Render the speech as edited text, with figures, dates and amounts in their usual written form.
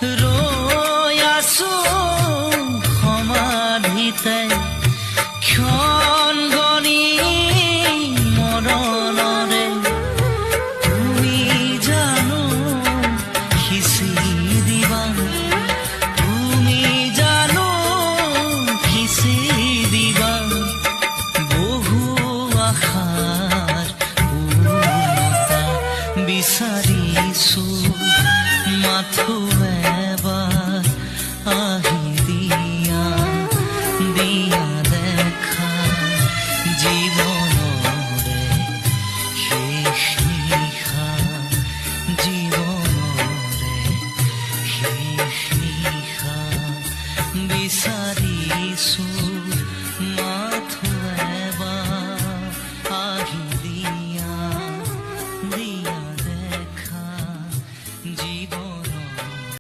ৰৈ আছো সমাধিতে ক্ষণ গণি মৰণৰে তুমি জানো সিঁচি দিবা তুমি জানো সিঁচি দিবা বহু আশাৰ পূৰ্ণতা বিচাৰিছো মাথো এবাৰ আহি দিয়া দিয়া দেখা জীৱনৰে শেষ নিশা জীৱনৰে শেষ নিশা বিচাৰিছো